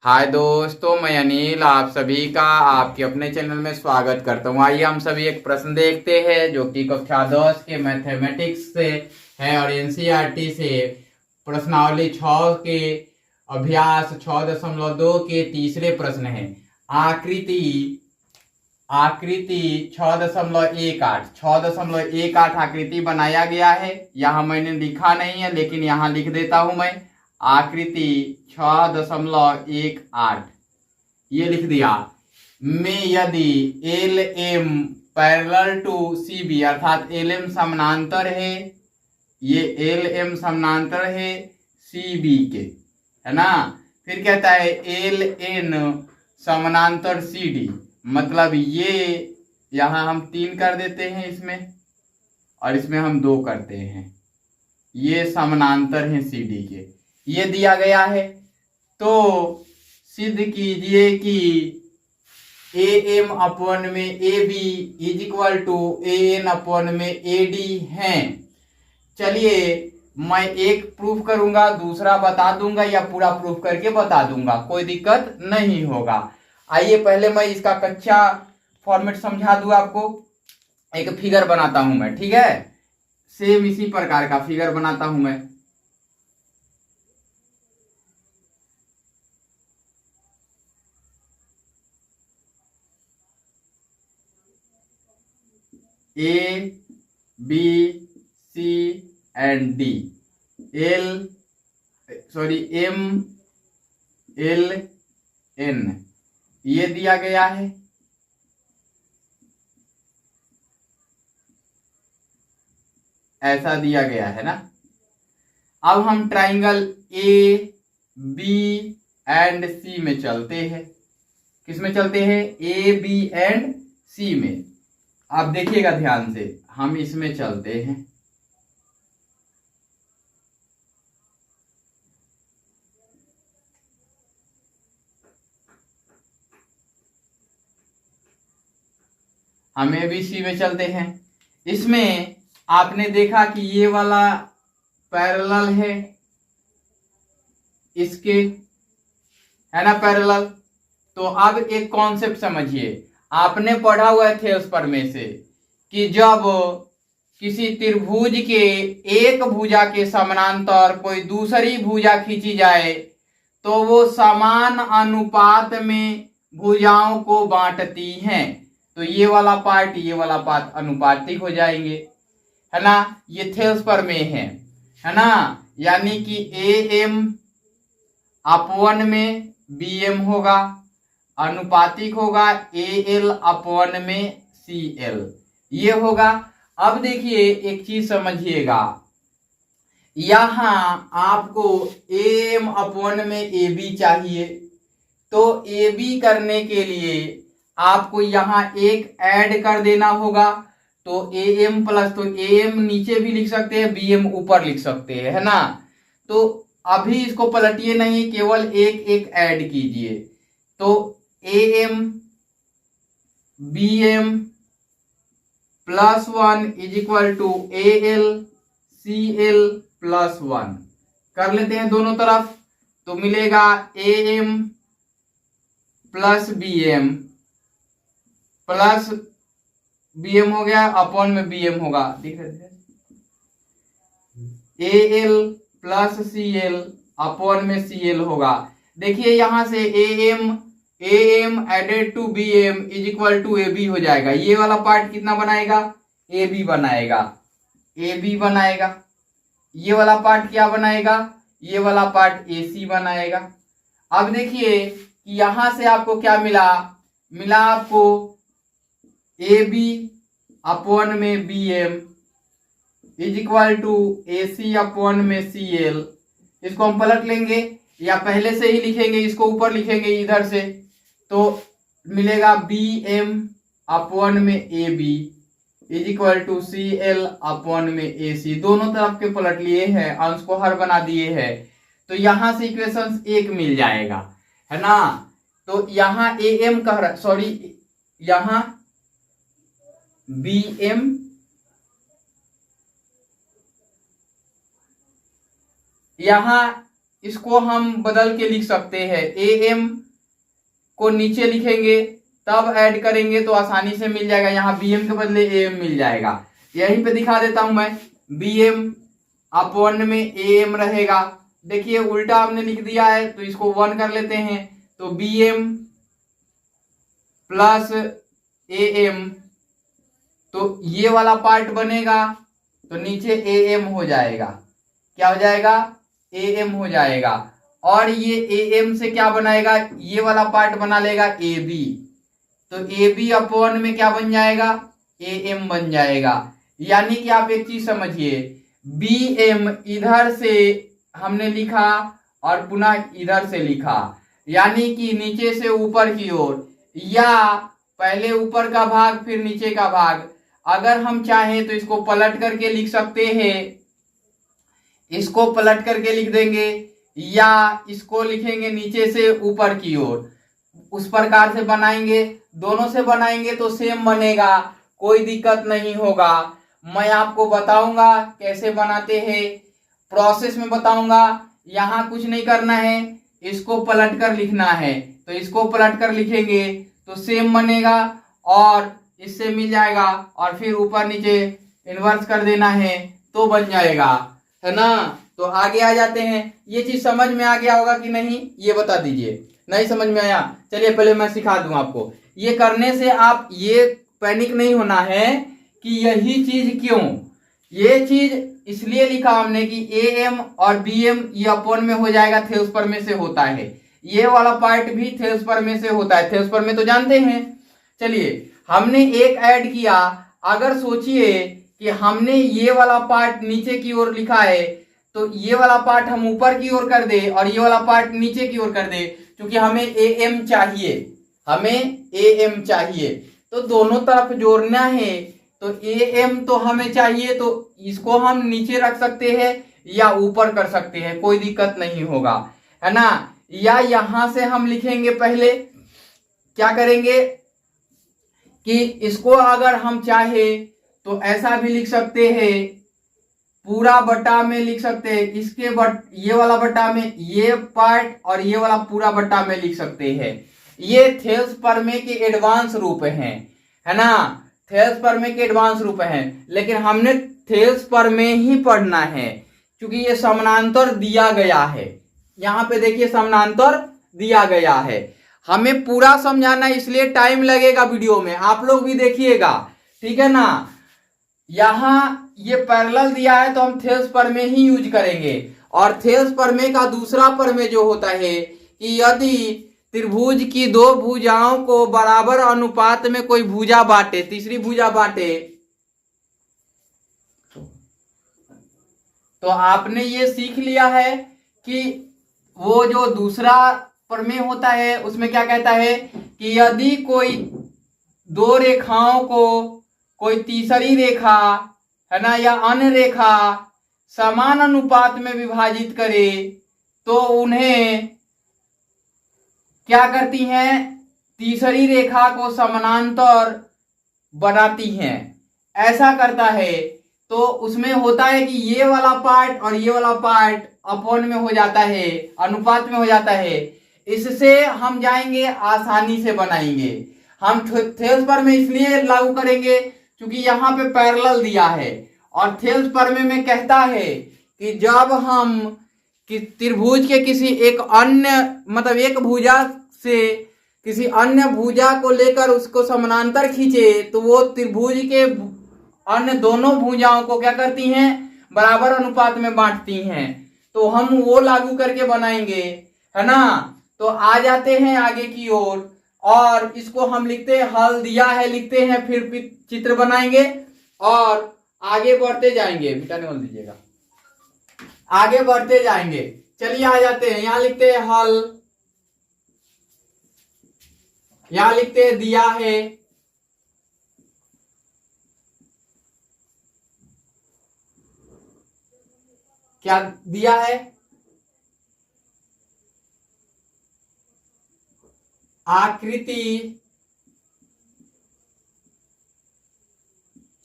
हाय दोस्तों, मैं अनिल आप सभी का आपके अपने चैनल में स्वागत करता हूँ। आइए हम सभी एक प्रश्न देखते हैं जो कि कक्षा 10 के मैथमेटिक्स से है और एनसीईआरटी से प्रश्नावली 6 के अभ्यास 6.2 के तीसरे प्रश्न है। आकृति आकृति 6.18 आकृति बनाया गया है। यहाँ मैंने लिखा नहीं है लेकिन यहाँ लिख देता हूं मैं। आकृति 6.18 ये लिख दिया में यदि L M parallel to C B अर्थात एल एम समानांतर है, ये एल एम समानांतर है सी बी के, है ना। फिर कहता है एल एन समानांतर सी डी, मतलब ये यहां हम 3 कर देते हैं इसमें और इसमें हम 2 करते हैं। ये समानांतर हैं सी डी के, ये दिया गया है। तो सिद्ध कीजिए कि ए एम अपॉन में A B is equal to A N upon में ए डी है। चलिए मैं एक प्रूफ करूंगा, दूसरा बता दूंगा या पूरा प्रूफ करके बता दूंगा, कोई दिक्कत नहीं होगा। आइए पहले मैं इसका कच्चा फॉर्मेट समझा दूं आपको। एक फिगर बनाता हूं मैं, ठीक है। सेम इसी प्रकार का फिगर बनाता हूं मैं। A B C and D, M L N ये दिया गया है। ऐसा दिया गया है ना। अब हम ट्राइंगल ए बी एंड सी में चलते हैं। किस में चलते हैं? ए बी एंड सी में। आप देखिएगा ध्यान से, हम इसमें चलते हैं। हम ए बी सी में चलते हैं। इसमें आपने देखा कि ये वाला पैरेलल है इसके, है ना, पैरेलल। तो अब एक कॉन्सेप्ट समझिए, आपने पढ़ा हुआ है थेल्स प्रमेय से कि जब किसी त्रिभुज के एक भुजा के समानांतर कोई दूसरी भुजा खींची जाए तो वो समान अनुपात में भुजाओं को बांटती हैं। तो ये वाला पार्ट अनुपातिक हो जाएंगे, है ना। ये थेल्स प्रमेय है ना। यानी कि ए एम अपॉन में बी एम होगा, अनुपातिक होगा ए एल अपॉन में सी एल, ये होगा। अब देखिए एक चीज समझिएगा, यहां आपको ए एम अपॉन में ए बी चाहिए। तो ए बी करने के लिए आपको यहां एक ऐड कर देना होगा। तो ए एम प्लस, तो ए एम नीचे भी लिख सकते हैं, बी एम ऊपर लिख सकते हैं, है ना। तो अभी इसको पलटिए नहीं, केवल एक एक ऐड कीजिए। तो A M B M plus 1 is equal to A L C L plus 1 कर लेते हैं दोनों तरफ। तो मिलेगा A M plus B M plus B M हो गया, अपॉन में बी एम होगा, दिख रहा है, A L plus C L upon में सी एल होगा। देखिए यहां से A M added to B M is equal to A B हो जाएगा। ये वाला पार्ट कितना बनाएगा? ए बी बनाएगा, ए बी बनाएगा। ये वाला पार्ट क्या बनाएगा? ये वाला पार्ट ए सी बनाएगा। अब देखिए कि यहां से आपको क्या मिला? मिला आपको ए बी अपॉन में B M is equal to A C upon में सी एल। इसको हम पलट लेंगे या पहले से ही लिखेंगे, इसको ऊपर लिखेंगे इधर से। तो मिलेगा बी एम अपॉन में A B is equal to C L upon में ए सी। दोनों तरफ के पलट लिए हैं, अंश को हर बना दिए हैं। तो यहां से इक्वेशन 1 मिल जाएगा, है ना। तो यहां ए एम कह रहा, सॉरी यहां बी एम यहां इसको हम बदल के लिख सकते हैं, AM को नीचे लिखेंगे तब ऐड करेंगे तो आसानी से मिल जाएगा, यहाँ BM के बदले AM मिल जाएगा। यहीं पे दिखा देता हूं मैं, BM अपॉन में AM रहेगा। देखिए उल्टा हमने लिख दिया है तो इसको 1 कर लेते हैं, तो BM प्लस AM, तो ये वाला पार्ट बनेगा तो नीचे AM हो जाएगा। क्या हो जाएगा? AM हो जाएगा। और ये AM से क्या बनाएगा? ये वाला पार्ट बना लेगा AB, तो AB अपॉन में क्या बन जाएगा? AM बन जाएगा। यानी कि आप एक चीज समझिए, BM इधर से हमने लिखा और पुनः इधर से लिखा, यानी कि नीचे से ऊपर की ओर, या पहले ऊपर का भाग फिर नीचे का भाग। अगर हम चाहें तो इसको पलट करके लिख सकते हैं, इसको पलट करके लिख देंगे, या इसको लिखेंगे नीचे से ऊपर की ओर। उस प्रकार से बनाएंगे, दोनों से बनाएंगे तो सेम बनेगा, कोई दिक्कत नहीं होगा। मैं आपको बताऊंगा कैसे बनाते हैं, प्रोसेस में बताऊंगा। यहाँ कुछ नहीं करना है, इसको पलट कर लिखना है, तो इसको पलट कर लिखेंगे तो सेम बनेगा और इससे मिल जाएगा, और फिर ऊपर नीचे इन्वर्स कर देना है तो बन जाएगा, है ना। तो आगे आ जाते हैं। ये चीज समझ में आ गया होगा कि नहीं, ये बता दीजिए। नहीं समझ में आया? चलिए पहले मैं सिखा दूं आपको। ये करने से आप ये पैनिक नहीं होना है कि यही चीज क्यों। ये चीज इसलिए लिखा हमने कि AM और BM ये अपॉन में हो जाएगा, थेल्स पर में से होता है। ये वाला पार्ट भी थेल्स पर में से होता है, थेल्स पर में तो जानते हैं। चलिए हमने एक ऐड किया, अगर सोचिए कि हमने ये वाला पार्ट नीचे की ओर लिखा है, तो ये वाला पार्ट हम ऊपर की ओर कर दे और ये वाला पार्ट नीचे की ओर कर दे, क्योंकि हमें AM चाहिए, हमें AM चाहिए, तो दोनों तरफ जोड़ना है। तो AM तो हमें चाहिए, तो इसको हम नीचे रख सकते हैं या ऊपर कर सकते हैं, कोई दिक्कत नहीं होगा, है ना। या यहां से हम लिखेंगे, पहले क्या करेंगे कि इसको अगर हम चाहे तो ऐसा भी लिख सकते हैं, पूरा बटा में लिख सकते हैं, इसके ये वाला बटा में ये पार्ट और ये वाला पूरा बटा में लिख सकते हैं। ये थेल्स परमे के एडवांस रूप हैं, है ना, थेल्स परमे के एडवांस रूप हैं। लेकिन हमने थेल्स परमे ही पढ़ना है, क्योंकि ये समानांतर दिया गया है। यहाँ पे देखिए समानांतर दिया गया है, हमें पूरा समझाना, इसलिए टाइम लगेगा वीडियो में, आप लोग भी देखिएगा, ठीक है ना। यहां ये पैरेलल दिया है तो हम थेल्स परमे ही यूज करेंगे। और थेल्स परमे का दूसरा परमे जो होता है कि यदि त्रिभुज की दो भुजाओं को बराबर अनुपात में कोई भुजा बांटे, तीसरी भुजा बांटे, तो आपने ये सीख लिया है कि वो जो दूसरा प्रमेय होता है उसमें क्या कहता है कि यदि कोई दो रेखाओं को कोई तीसरी रेखा, है ना, या अन्य रेखा समान अनुपात में विभाजित करे तो उन्हें क्या करती हैं, तीसरी रेखा को समानांतर बनाती हैं। ऐसा करता है तो उसमें होता है कि ये वाला पार्ट और ये वाला पार्ट अपॉन में हो जाता है, अनुपात में हो जाता है। इससे हम जाएंगे आसानी से बनाएंगे। हम थेल्स परमे इसलिए लागू करेंगे क्योंकि यहाँ पे पैरेलल दिया है, और थेल्स परमे में कहता है कि जब हम कि त्रिभुज के किसी एक अन्य, मतलब एक भुजा से किसी अन्य भुजा को लेकर उसको समानांतर खींचे तो वो त्रिभुज के अन्य दोनों भुजाओं को क्या करती हैं, बराबर अनुपात में बांटती हैं। तो हम वो लागू करके बनाएंगे, है ना। तो आ जाते हैं आगे की ओर, और इसको हम लिखते हैं, हल दिया है लिखते हैं, फिर चित्र बनाएंगे और आगे बढ़ते जाएंगे। मिटाने वाला दीजिएगा, आगे बढ़ते जाएंगे। चलिए आ जाते हैं, यहां लिखते हैं हल, यहां लिखते हैं दिया है, क्या दिया है, आकृति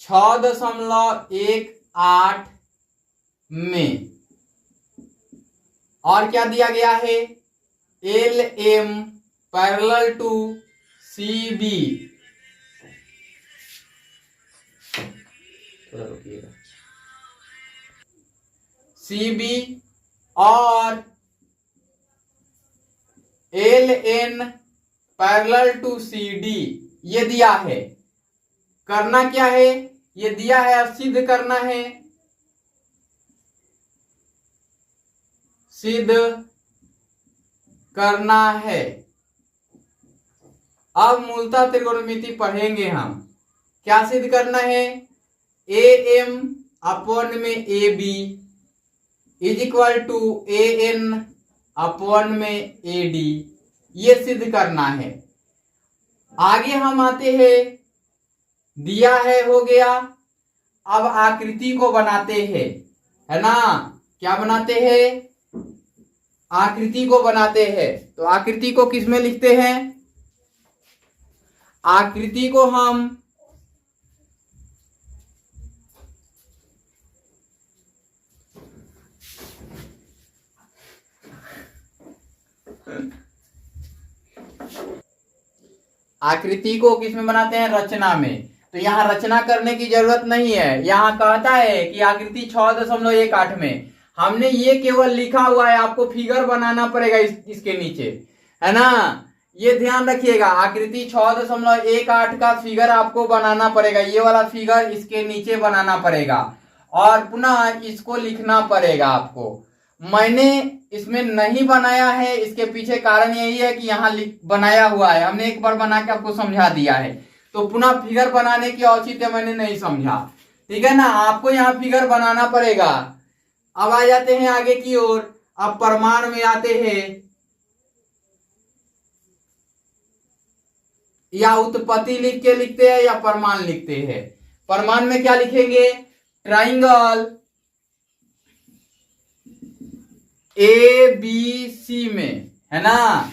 6.18 में और क्या दिया गया है, L M parallel to C B. थोड़ा रुकिएगा, सी बी और L N parallel to C D, ये दिया है। करना क्या है, ये दिया है, अब सिद्ध करना है, सिद्ध करना है। अब मूलतः त्रिकोणमिति पढ़ेंगे हम। क्या सिद्ध करना है, ए एम अपॉन में A B is equal to A N upon में ए डी, ये सिद्ध करना है। आगे हम आते हैं, दिया है, हो गया। अब आकृति को बनाते हैं, है ना। क्या बनाते हैं, आकृति को बनाते हैं। तो आकृति को किस में लिखते हैं, आकृति को हम आकृति को किस में बनाते हैं, रचना में। तो यहाँ रचना करने की जरूरत नहीं है, यहाँ कहता है कि आकृति 6.18 में। हमने ये केवल लिखा हुआ है, आपको फिगर बनाना पड़ेगा इसके नीचे, है ना। ये ध्यान रखिएगा, आकृति 6.18 का फिगर आपको बनाना पड़ेगा, ये वाला फिगर इसके नीचे बनाना पड़ेगा और पुनः इसको लिखना पड़ेगा आपको। मैंने इसमें नहीं बनाया है, इसके पीछे कारण यही है कि यहाँ बनाया हुआ है, हमने एक बार बना के आपको समझा दिया है, तो पुनः फिगर बनाने की औचित्य मैंने नहीं समझा, ठीक है ना। आपको यहाँ फिगर बनाना पड़ेगा। अब आ जाते हैं आगे की ओर। अब प्रमाण में आते हैं, या उत्पत्ति लिख के लिखते हैं या प्रमाण लिखते हैं। प्रमाण में क्या लिखेंगे, ट्राइंगल ए बी सी में, है ना।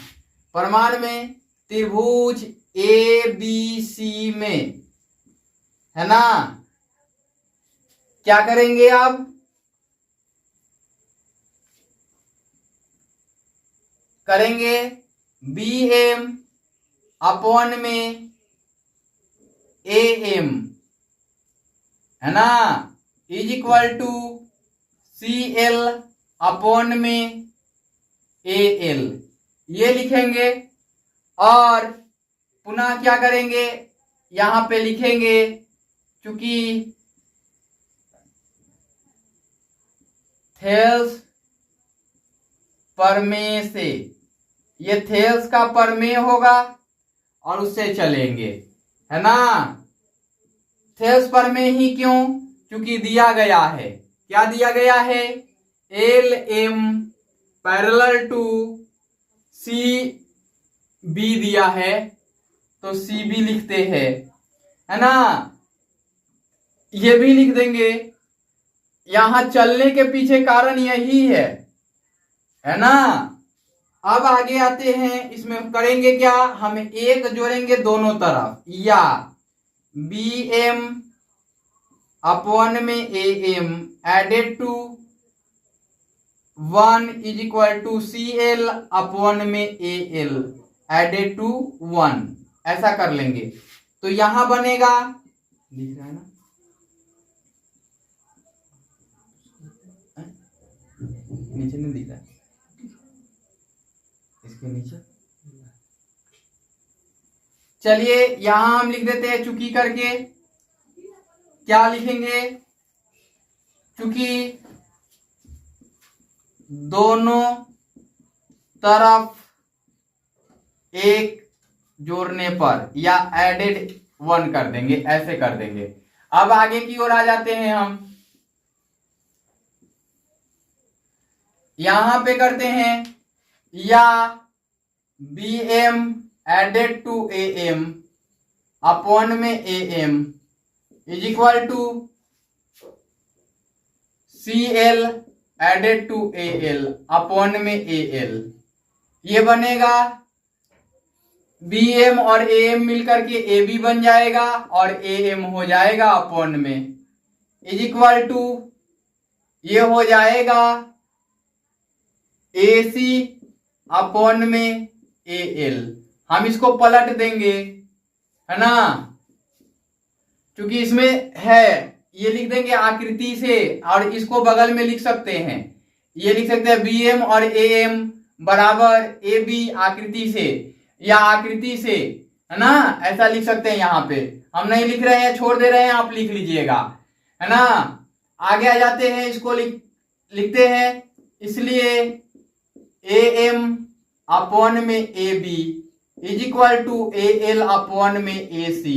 प्रमाण में त्रिभुज ए बी सी में, है ना। क्या करेंगे, अब करेंगे बी एम अपॉन में ए एम, है ना, is equal to C L upon में ए एल, ये लिखेंगे। और पुनः क्या करेंगे, यहां पे लिखेंगे, चूंकि थेल्स प्रमेय से, ये थेल्स का प्रमेय होगा और उससे चलेंगे, है ना। थेल्स प्रमेय ही क्यों, क्योंकि दिया गया है, क्या दिया गया है, L M parallel to C B दिया है, तो सी बी लिखते हैं, है ना। ये भी लिख देंगे, यहां चलने के पीछे कारण यही है ना। अब आगे आते हैं, इसमें करेंगे क्या, हम एक जोड़ेंगे दोनों तरफ, या बी एम अपॉन में A M added to 1 is equal to C L upon में ए एल एडेड टू 1, ऐसा कर लेंगे। तो यहां बनेगा, दिख रहा है ना, नीचे नहीं दिख रहा है, इसके नीचे। चलिए यहां हम लिख देते हैं चुकी करके। क्या लिखेंगे, चूंकि दोनों तरफ एक जोड़ने पर, या एडेड 1 कर देंगे, ऐसे कर देंगे। अब आगे की ओर आ जाते हैं हम, यहां पे करते हैं, या B M added to A M upon में A M is equal to C L added to A L upon में ए एल, ये बनेगा। बी एम और ए एम मिलकर के ए बी बन जाएगा और ए एम हो जाएगा अपॉन में, इज इक्वल टू ये हो जाएगा AC अपॉन में AL। हम इसको पलट देंगे, है ना, क्योंकि इसमें है, ये लिख देंगे आकृति से, और इसको बगल में लिख सकते हैं, ये लिख सकते हैं BM और AM बराबर AB आकृति से, या आकृति से, है ना, ऐसा लिख सकते हैं। यहाँ पे हम नहीं लिख रहे हैं, छोड़ दे रहे हैं, आप लिख लीजिएगा, है ना। आगे आ जाते हैं, इसको लिखते हैं, इसलिए AM अपॉन में AB is equal to AL upon में AC।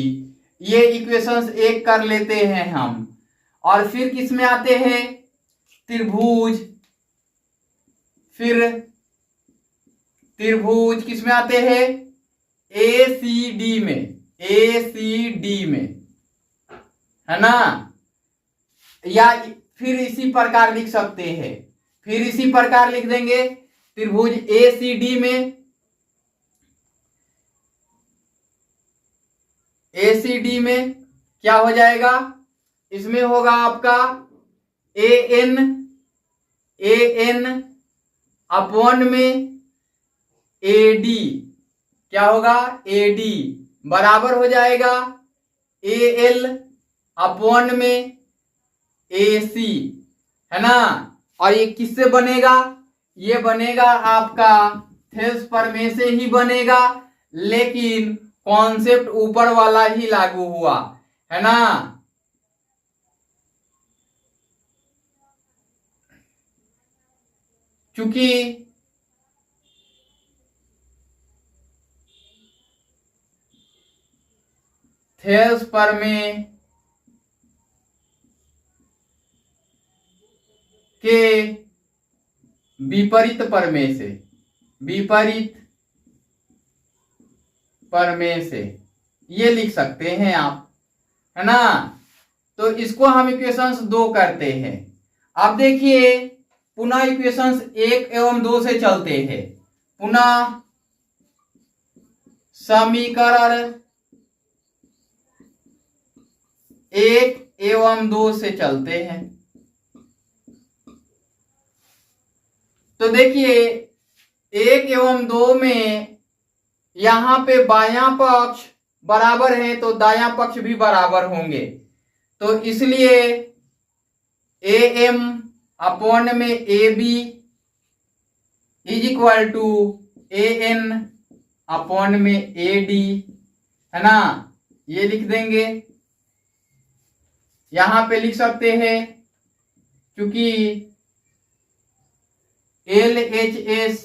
ये इक्वेशंस एक कर लेते हैं हम, और फिर किस में आते हैं, त्रिभुज, फिर त्रिभुज किस में आते हैं, ACD में, ACD में, है ना, या फिर इसी प्रकार लिख सकते हैं, फिर इसी प्रकार लिख देंगे त्रिभुज ACD में, ACD में क्या हो जाएगा, इसमें होगा आपका AN अपॉन में AD, क्या होगा, AD बराबर हो जाएगा AL अपॉन में AC, है ना। और ये किससे बनेगा, ये बनेगा आपका थेल्स प्रमेय से ही बनेगा, लेकिन कॉन्सेप्ट ऊपर वाला ही लागू हुआ, है ना। क्योंकि थेल्स प्रमेय के विपरीत प्रमेय से, विपरीत प्रमेय से ये लिख सकते हैं आप, है ना। तो इसको हम इक्वेशंस 2 करते हैं। अब देखिए पुनः इक्वेशंस 1 एवं 2 से चलते हैं, पुनः समीकरण 1 एवं 2 से चलते हैं। तो देखिए 1 एवं 2 में यहां पे बायां पक्ष बराबर है तो दायां पक्ष भी बराबर होंगे, तो इसलिए AM अपॉन में AB is equal to AN upon में AD, है ना, ये लिख देंगे। यहां पे लिख सकते हैं क्योंकि LHS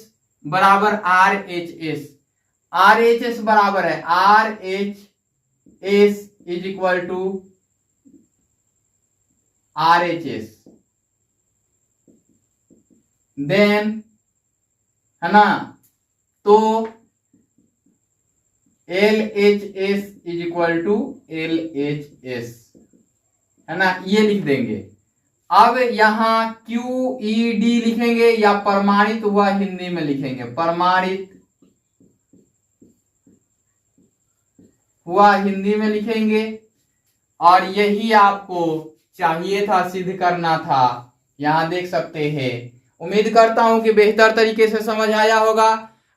बराबर RHS, RHS बराबर है RHS is equal to RHS, then, है ना, तो LHS is equal to LHS, है ना, ये लिख देंगे। अब यहां QED लिखेंगे या प्रमाणित हुआ हिंदी में लिखेंगे, प्रमाणित हुआ हिंदी में लिखेंगे, और यही आपको चाहिए था, सिद्ध करना था। यहां देख सकते हैं। उम्मीद करता हूं कि बेहतर तरीके से समझ आया होगा।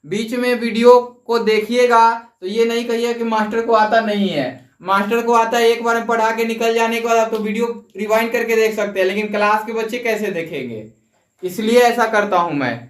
बीच में वीडियो को देखिएगा तो ये नहीं कहिए कि मास्टर को आता नहीं है, मास्टर को आता है। एक बार पढ़ा के निकल जाने के बाद आप तो वीडियो रिवाइंड करके देख सकते हैं, लेकिन क्लास के बच्चे कैसे देखेंगे, इसलिए ऐसा करता हूं मैं।